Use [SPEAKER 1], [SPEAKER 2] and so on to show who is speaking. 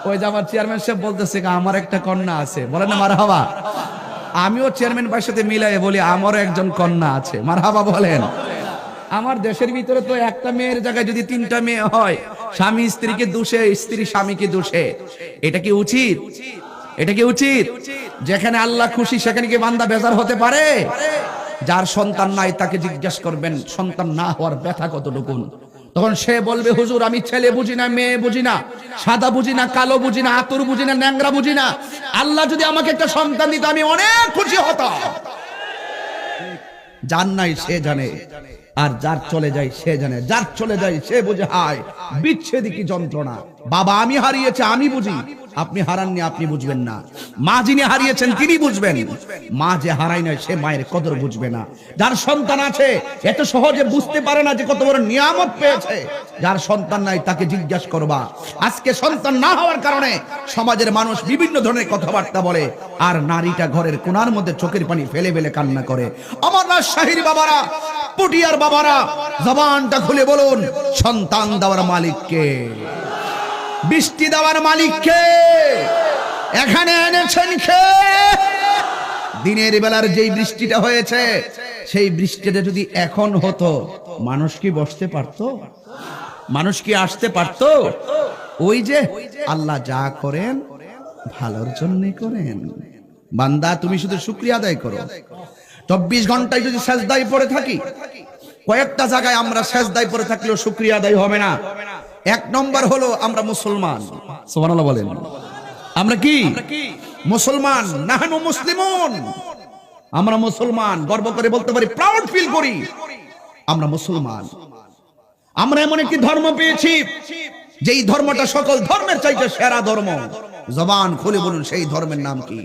[SPEAKER 1] ওই যে আমার চেয়ারম্যান সাহেব বলতেছে আমার একটা কন্যা আছে, বলেন না মারহাবা। আমিও চেয়ারম্যান ভাইয়ের সাথে মিলাই বলি আমারও একজন কন্যা আছে, মারহাবা বলেন। আমার দেশের ভিতরে তো একটা মেয়ের জায়গায় যদি 3টা মেয়ে হয়, স্বামী স্ত্রীকে দোষে, স্ত্রী স্বামীকে দোষে। এটা কি উচিত? এটা কি উচিত? যেখানে আল্লাহ খুশি সেখানে কি বান্দা বেজার হতে পারে? যার সন্তান নাই তাকে জিজ্ঞাসা করবেন সন্তান না হওয়ার ব্যথা কতটুকু। তখন সে বলবে হুজুর আমি ছেলে বুঝি না, মেয়ে বুঝি না, সাদা বুঝি না, কালো বুঝি না, আতর বুঝি না, ন্যাংরা বুঝি না। আল্লাহ যদি আমাকে একটা সন্তান দিত আমি অনেক খুশি হতাম। যার নাই সে জানে, আর যার চলে যায় সে জানে। যার চলে যায় সে বুঝে হায় বিচ্ছেদ কি যন্ত্রণা। বাবা আমি হারিয়েছে আমি বুঝি, আপনি হারাননি আপনি বুঝবেন না। মা যিনি হারিয়েছেন তিনি বুঝবেন, মা যে হারায় না সে মায়ের কদর বুঝবে না। যার সন্তান আছে এত সহজে বুঝতে পারে না যে কত বড় নিয়ামত পেয়েছে। যার সন্তান নাই তাকে জিজ্ঞাসা করবা। আজকে সন্তান না হওয়ার কারণে সমাজের মানুষ বিভিন্ন ধরনের কথাবার্তা বলে, আর নারীটা ঘরের কোণার মধ্যে চোখের পানি ফেলে ফেলে কান্না করে। আমার রাজশাহীর বাবারা, পুটিয়ার বাবারা, জবানটা খুলে বলুন সন্তান দেওয়ার মালিক কে? বৃষ্টি দেওয়ার মালিক কে? এখানে এনেছেন কে? দিনের বেলার যেই বৃষ্টিটা হয়েছে সেই বৃষ্টিটা যদি এখন হতো মানুষ কি বসতে পারতো? মানুষ কি আসতে পারতো? ওই যে আল্লাহ যা করেন ভালোর জন্যই করেন। বান্দা তুমি শুধু শুকরিয়া আদায় করো। 24 ঘন্টায় যদি সেজদায় পড়ে থাকি, কয়েকটা জায়গায় আমরা সেজদায় পড়ে থাকলেও শুকরিয়া আদায় হবে না। 1 নম্বর হলো আমরা মুসলমান। সুবহানাল্লাহ বলেন। আমরা কি মুসলমান? নাহনু মুসলিমুন। আমরা মুসলমান, গর্ব করে বলতে পারি, প্রাউড ফিল করি আমরা মুসলমান। আমরা এমন একটি ধর্ম পেয়েছি যেই ধর্মটা সকল ধর্মের চাইতে সেরা ধর্ম। জবান খুলে বলুন সেই ধর্মের নাম কি?